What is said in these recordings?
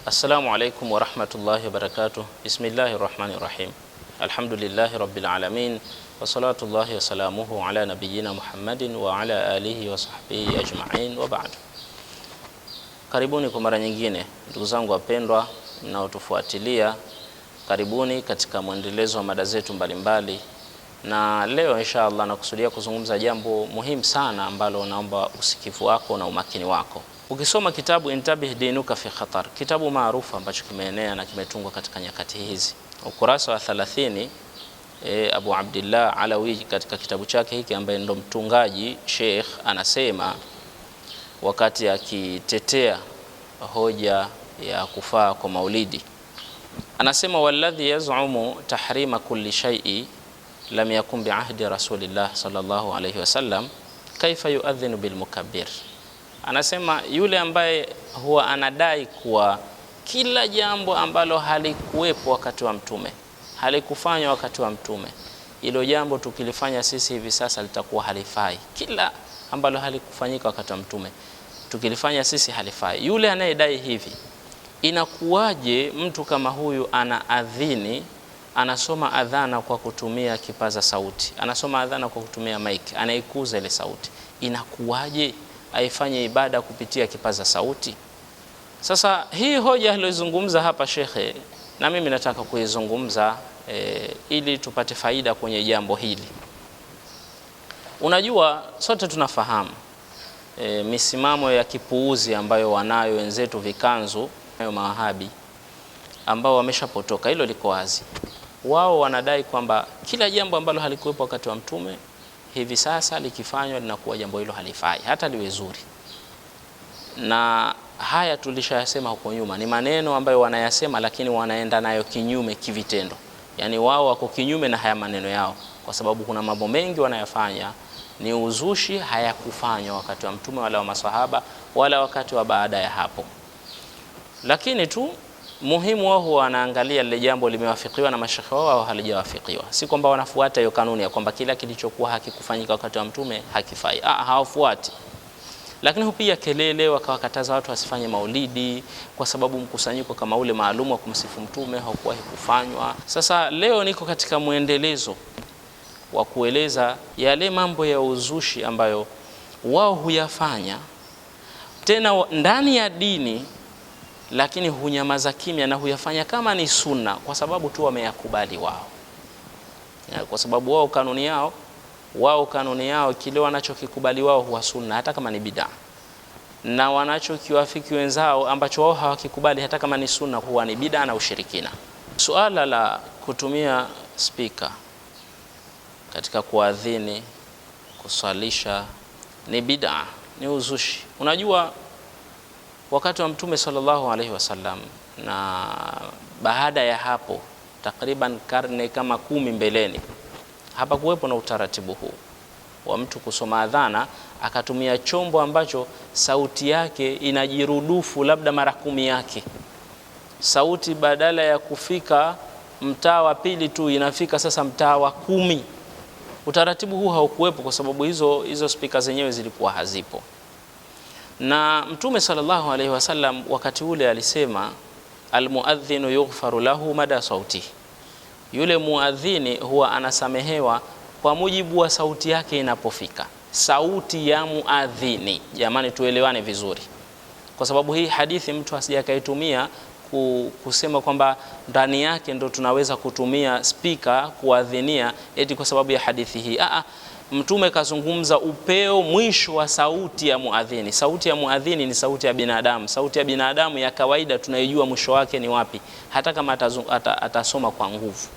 Assalamu alaikum wa rahmatullahi wa barakatuh. Bismillahir rahmanir rahim. Alhamdulillahi rabbil alamin wa salatullahi wa salamuhu ala nabiyyina Muhammadin wa ala alihi wa sahbihi ajma'in wa ba'd. Karibuni kwa mara nyingine ndugu zangu wapendwa mnaotufuatilia. Karibuni katika mwendelezo wa mada zetu mbalimbali, na leo inshallah nakusudia kuzungumza jambo muhimu sana ambalo naomba usikivu wako na umakini wako. Ukisoma kitabu Intabih Dinuka fi Khatar, kitabu maarufu ambacho kimeenea na kimetungwa katika nyakati hizi, ukurasa wa 30, Abu Abdullah Alawi katika kitabu chake hiki ambaye ndo mtungaji Sheikh anasema, wakati akitetea hoja ya kufaa kwa maulidi, anasema walladhi yaz'umu tahrima kulli shay'i lam yakun bi'ahdi rasulillah sallallahu alayhi wasallam kaifa yu'adhinu bil mukabbir. Anasema yule ambaye huwa anadai kuwa kila jambo ambalo halikuwepo wakati wa mtume, halikufanywa wakati wa mtume, hilo jambo tukilifanya sisi hivi sasa litakuwa halifai. Kila ambalo halikufanyika wakati wa mtume tukilifanya sisi halifai. Yule anayedai hivi, inakuwaje mtu kama huyu anaadhini, anasoma adhana kwa kutumia kipaza sauti, anasoma adhana kwa kutumia mic, anaikuza ile sauti, inakuwaje aifanye ibada kupitia kipaza sauti? Sasa hii hoja aliyozungumza hapa shekhe, na mimi nataka kuizungumza ili tupate faida kwenye jambo hili. Unajua sote tunafahamu misimamo ya kipuuzi ambayo wanayo wenzetu vikanzu, hayo mawahabi ambao wameshapotoka, hilo liko wazi. Wao wanadai kwamba kila jambo ambalo halikuwepo wakati wa mtume hivi sasa likifanywa linakuwa jambo hilo halifai, hata liwe zuri. Na haya tulishayasema huko nyuma, ni maneno ambayo wanayasema lakini wanaenda nayo kinyume kivitendo. Yani wao wako kinyume na haya maneno yao, kwa sababu kuna mambo mengi wanayafanya ni uzushi, hayakufanywa wakati wa mtume wala wa maswahaba wala wakati wa baada ya hapo. Lakini tu muhimu wao wanaangalia lile jambo limewafikiwa na mashekhe wao au halijawafikiwa. Si kwamba wanafuata hiyo kanuni ya kwamba kila kilichokuwa hakikufanyika wakati wa mtume hakifai. Hawafuati. Lakini hupiga kelele wakawakataza watu wasifanye maulidi kwa sababu mkusanyiko kama ule maalum wa kumsifu mtume haukuwahi kufanywa. Sasa leo niko katika muendelezo wa kueleza yale mambo ya uzushi ambayo wao huyafanya tena ndani ya dini, lakini hunyamaza kimya na huyafanya kama ni sunna kwa sababu tu wameyakubali wao. Kwa sababu wao kanuni yao kile wanachokikubali wao huwa sunna hata kama ni bid'a, na wanachokiwafiki wenzao ambacho wao hawakikubali hata kama ni sunna huwa ni bid'a na ushirikina. Suala la kutumia speaker katika kuadhini, kuswalisha ni bid'a, ni uzushi. Unajua wakati wa mtume sallallahu alaihi wasallam na baada ya hapo takriban karne kama 10 mbeleni, hapa kuwepo na utaratibu huu wa mtu kusoma adhana akatumia chombo ambacho sauti yake inajirudufu labda mara 10 yake. Sauti badala ya kufika mtaa wa pili tu inafika sasa mtaa wa 10. Utaratibu huu haukuwepo kwa sababu hizo speaker zenyewe zilikuwa hazipo. Na mtume sallallahu alaihi wasallam wakati ule alisema, almuadhinu yughfaru lahu mada sauti, yule muadhini huwa anasamehewa kwa mujibu wa sauti yake inapofika. Sauti ya muadhini, jamani tuelewane vizuri, kwa sababu hii hadithi mtu asijakaitumia kusema kwamba ndani yake ndo tunaweza kutumia speaker kuadhinia eti kwa sababu ya hadithi hii. Mtume kazungumza upeo mwisho wa sauti ya muadhini. Sauti ya muadhini ni sauti ya binadamu. Sauti ya binadamu ya kawaida tunaijua mwisho wake ni wapi, hata kama atasoma kwa nguvu.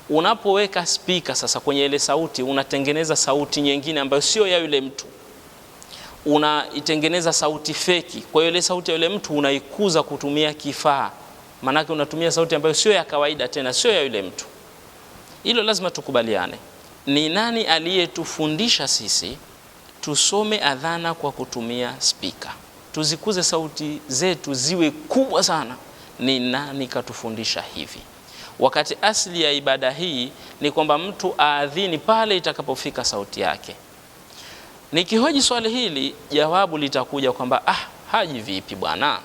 Unapoweka speaker sasa kwenye ile sauti, unatengeneza sauti nyingine ambayo sio ya yule mtu, unaitengeneza sauti feki. Kwa hiyo ile sauti ya yule mtu unaikuza kutumia kifaa, maana unatumia sauti ambayo sio ya kawaida tena, sio ya yule mtu. Hilo lazima tukubaliane. Ni nani aliyetufundisha sisi tusome adhana kwa kutumia speaker, tuzikuze sauti zetu ziwe kubwa sana? Ni nani katufundisha hivi? Wakati asili ya ibada hii ni kwamba mtu aadhini pale itakapofika sauti yake. Nikihoji swali hili, jawabu litakuja kwamba haji vipi bwana,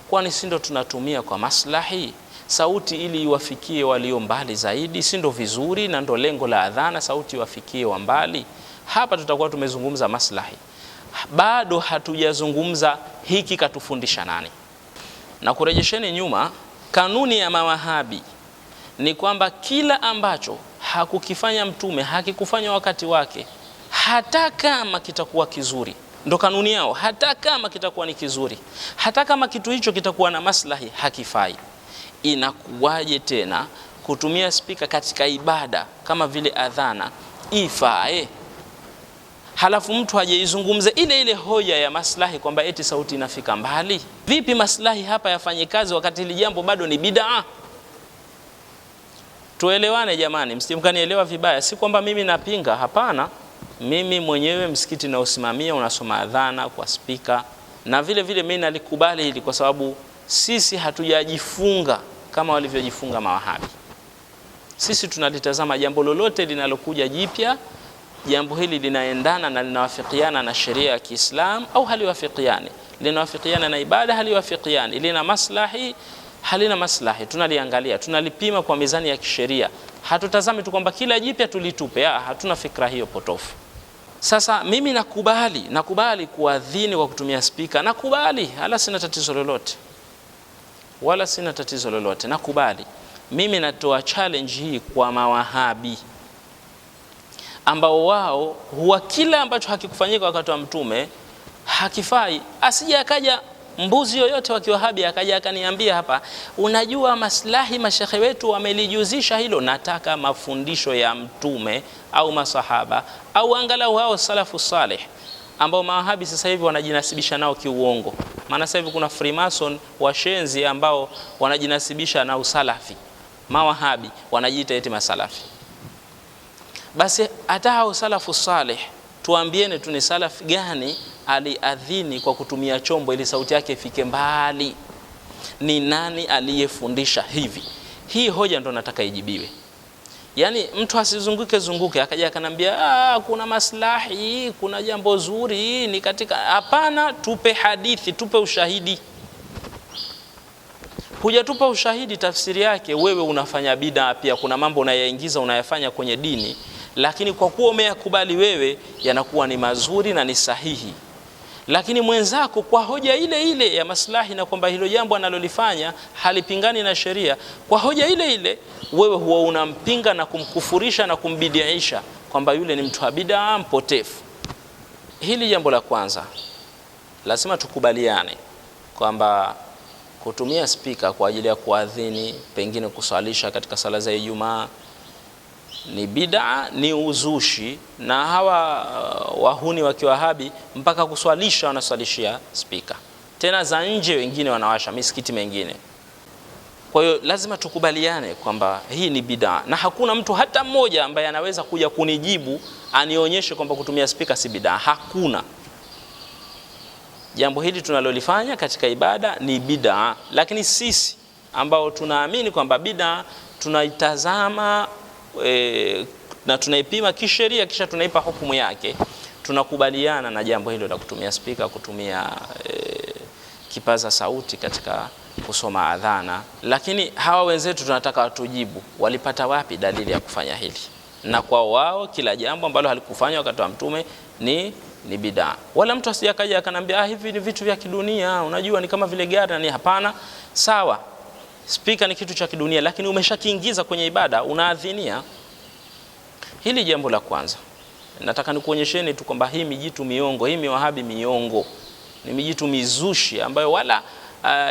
Kwani si ndo tunatumia kwa maslahi sauti ili iwafikie walio mbali zaidi? Si ndo vizuri na ndo lengo la adhana, sauti iwafikie wa mbali? Hapa tutakuwa tumezungumza maslahi, bado hatujazungumza hiki katufundisha nani. Na kurejesheni nyuma, kanuni ya mawahabi ni kwamba kila ambacho hakukifanya Mtume, hakikufanya wakati wake, hata kama kitakuwa kizuri, ndo kanuni yao, hata kama kitakuwa ni kizuri, hata kama kitu hicho kitakuwa na maslahi, hakifai. Inakuwaje tena kutumia spika katika ibada kama vile adhana ifae, halafu mtu hajaizungumza ile ile hoja ya maslahi kwamba eti sauti inafika mbali? Vipi maslahi hapa yafanye kazi wakati hili jambo bado ni bid'a? Tuelewane jamani, msimkanielewa vibaya. Si kwamba mimi napinga, hapana. Mimi mwenyewe msikiti na usimamia unasoma adhana kwa spika, na vile vile mimi nalikubali hili kwa sababu sisi hatujajifunga kama walivyojifunga mawahabi. Sisi tunalitazama jambo lolote linalokuja jipya, jambo hili linaendana na linawafikiana na sheria ya Kiislamu au haliwafikiani, linawafikiana na ibada, haliwafikiani, lina maslahi, halina maslahi, tunaliangalia, tunalipima kwa mizani ya kisheria. Hatutazami tu kwamba kila jipya tulitupe, hatuna fikra hiyo potofu. Sasa mimi nakubali kuadhini kwa kutumia spika, nakubali, wala sina tatizo lolote, nakubali. Mimi natoa challenge hii kwa mawahabi ambao wao huwa kila ambacho hakikufanyika wakati wa Mtume hakifai. Asije akaja mbuzi yoyote wa Kiwahabi akaja akaniambia hapa, unajua maslahi mashekhe wetu wamelijuzisha hilo. Nataka mafundisho ya Mtume au masahaba au angalau hao salafu salih ambao mawahabi sasa hivi wanajinasibisha nao kiuongo. Maana sasa hivi kuna Freemason washenzi ambao wanajinasibisha na usalafi. Mawahabi wanajiita eti masalafi. Basi hata hao salafu salih tuambieni tu ni salafi gani aliadhini kwa kutumia chombo ili sauti yake ifike mbali? Ni nani aliyefundisha hivi? Hii hoja ndo nataka ijibiwe. Yaani mtu asizunguke akaja akanambia kuna maslahi, kuna jambo zuri ni katika. Hapana, tupe hadithi, tupe ushahidi. Hujatupa ushahidi, tafsiri yake wewe unafanya bid'a pia. Kuna mambo unayaingiza unayafanya kwenye dini, lakini kwa kuwa umeyakubali wewe yanakuwa ni mazuri na ni sahihi. Lakini mwenzako kwa hoja ile ile ya maslahi na kwamba hilo jambo analolifanya halipingani na sheria, kwa hoja ile ile wewe huwa unampinga na kumkufurisha na kumbidiisha kwamba yule ni mtu wa bid'a mpotefu. Hili jambo la kwanza lazima tukubaliane kwamba kutumia spika kwa ajili ya kuadhini, pengine kuswalisha katika sala za Ijumaa, ni bid'a, ni uzushi. Na hawa wahuni wa Kiwahabi mpaka kuswalisha wanaswalishia spika, tena za nje, wengine wanawasha misikiti mengine. Kwa hiyo lazima tukubaliane kwamba hii ni bid'a, na hakuna mtu hata mmoja ambaye anaweza kuja kunijibu anionyeshe kwamba kutumia spika si bid'a. Hakuna. Jambo hili tunalolifanya katika ibada ni bid'a, lakini sisi ambao tunaamini kwamba bid'a tunaitazama na tunaipima kisheria kisha tunaipa hukumu yake, tunakubaliana na jambo hilo la kutumia spika, kutumia kipaza sauti katika kusoma adhana. Lakini hawa wenzetu tunataka watujibu walipata wapi dalili ya kufanya hili, na kwa wao kila jambo ambalo halikufanywa wakati wa Mtume ni bid'a. Wala mtu asiyakaja akanambia hivi ni vitu vya kidunia, unajua ni kama vile gari na ni. Hapana, sawa, spika ni kitu cha kidunia, lakini umeshakiingiza kwenye ibada, unaadhinia. Hili jambo la kwanza. Nataka nikuonyesheni tu kwamba hii mijitu miongo, hii miwahabi miongo, ni mijitu mizushi ambayo wala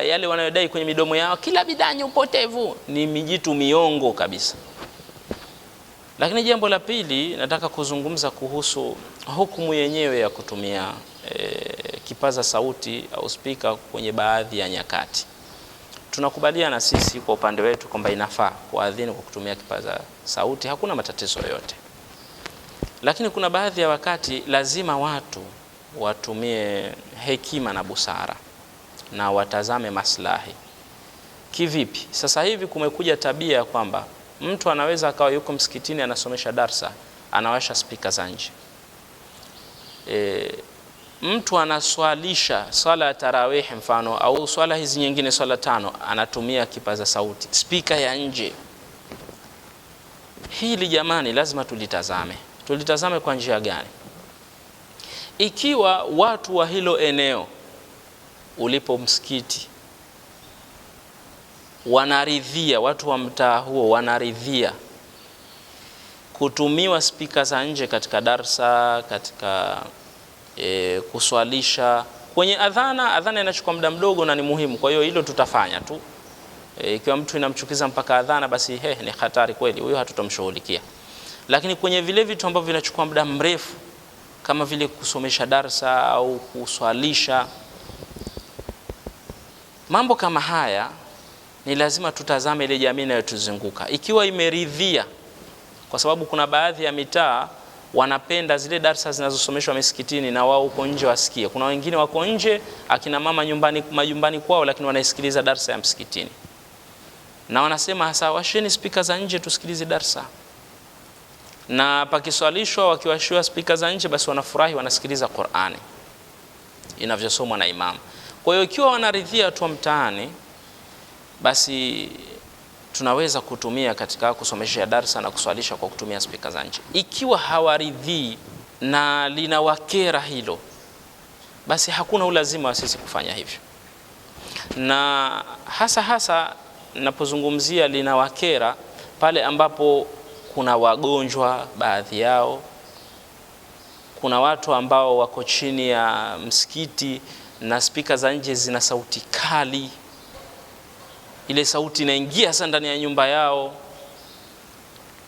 yale wanayodai kwenye midomo yao kila bid'a ni upotevu, ni mijitu miongo kabisa. Lakini jambo la pili, nataka kuzungumza kuhusu hukumu yenyewe ya kutumia kipaza sauti au spika kwenye baadhi ya nyakati. Tunakubaliana sisi kwa upande wetu kwamba inafaa kuadhini kwa kutumia kipaza sauti, hakuna matatizo yoyote. Lakini kuna baadhi ya wakati lazima watu watumie hekima na busara na watazame maslahi. Kivipi? Sasa hivi kumekuja tabia kwamba mtu anaweza akawa yuko msikitini anasomesha darsa, anawasha spika za nje. mtu anaswalisha swala ya tarawih mfano, au swala hizi nyingine, swala tano, anatumia kipaza sauti, spika ya nje, hili jamani lazima tulitazame kwa njia gani? Ikiwa watu wa hilo eneo ulipo msikiti wanaridhia, watu wa mtaa huo wanaridhia kutumiwa spika za nje katika darsa, katika kuswalisha, kwenye adhana inachukua muda mdogo na ni muhimu, kwa hiyo hilo tutafanya tu. Ikiwa mtu inamchukiza mpaka adhana, basi ni hatari kweli, huyo hatutamshughulikia. Lakini kwenye vile vitu ambavyo vinachukua muda mrefu kama vile kusomesha darsa au kuswalisha, mambo kama haya ni lazima tutazame ile jamii inayotuzunguka ikiwa imeridhia, kwa sababu kuna baadhi ya mitaa wanapenda zile darsa zinazosomeshwa misikitini na wao uko nje wasikie. Kuna wengine wako nje, akina mama majumbani kwao, lakini wanaisikiliza darsa ya msikitini na wanasema hasa washeni spika za nje tusikilize darsa, na pakiswalishwa wakiwashiwa spika za nje basi wanafurahi, wanasikiliza Qur'ani inavyosomwa na imam. Kwa hiyo ikiwa wanaridhia watu wa mtaani, basi tunaweza kutumia katika kusomesha darsa na kuswalisha kwa kutumia spika za nje. Ikiwa hawaridhii na linawakera hilo, basi hakuna ulazima wa sisi kufanya hivyo. Na hasa napozungumzia linawakera, pale ambapo kuna wagonjwa baadhi yao, kuna watu ambao wako chini ya msikiti na spika za nje zina sauti kali, ile sauti inaingia sana ndani ya nyumba yao,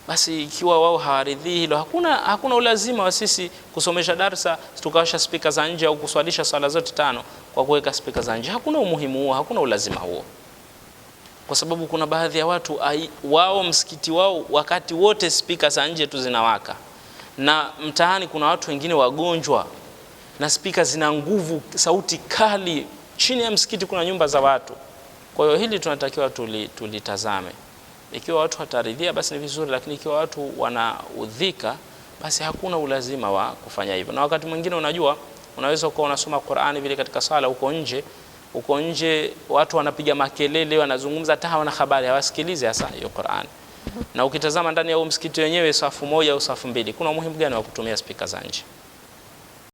basi ikiwa wao hawaridhii hilo, hakuna ulazima wa sisi kusomesha darsa tukawasha spika za nje au kuswalisha swala zote tano kwa kuweka spika za nje. Hakuna umuhimu huo, hakuna ulazima huo, kwa sababu kuna baadhi ya watu wao msikiti wao wakati wote spika za nje tu zinawaka, na mtaani kuna watu wengine wagonjwa na spika zina nguvu, sauti kali, chini ya msikiti kuna nyumba za watu. Kwa hiyo hili tunatakiwa tulitazame. Ikiwa watu wataridhia basi ni vizuri, lakini ikiwa watu wanaudhika basi hakuna ulazima wa kufanya hivyo. Na wakati mwingine unajua, unaweza kuwa unasoma Qur'ani vile katika sala uko nje watu wanapiga makelele, wanazungumza, hata hawana habari, hawasikilize hasa hiyo Qur'ani. Na ukitazama ndani ya msikiti wenyewe safu moja au safu mbili, kuna umuhimu gani wa kutumia spika za nje?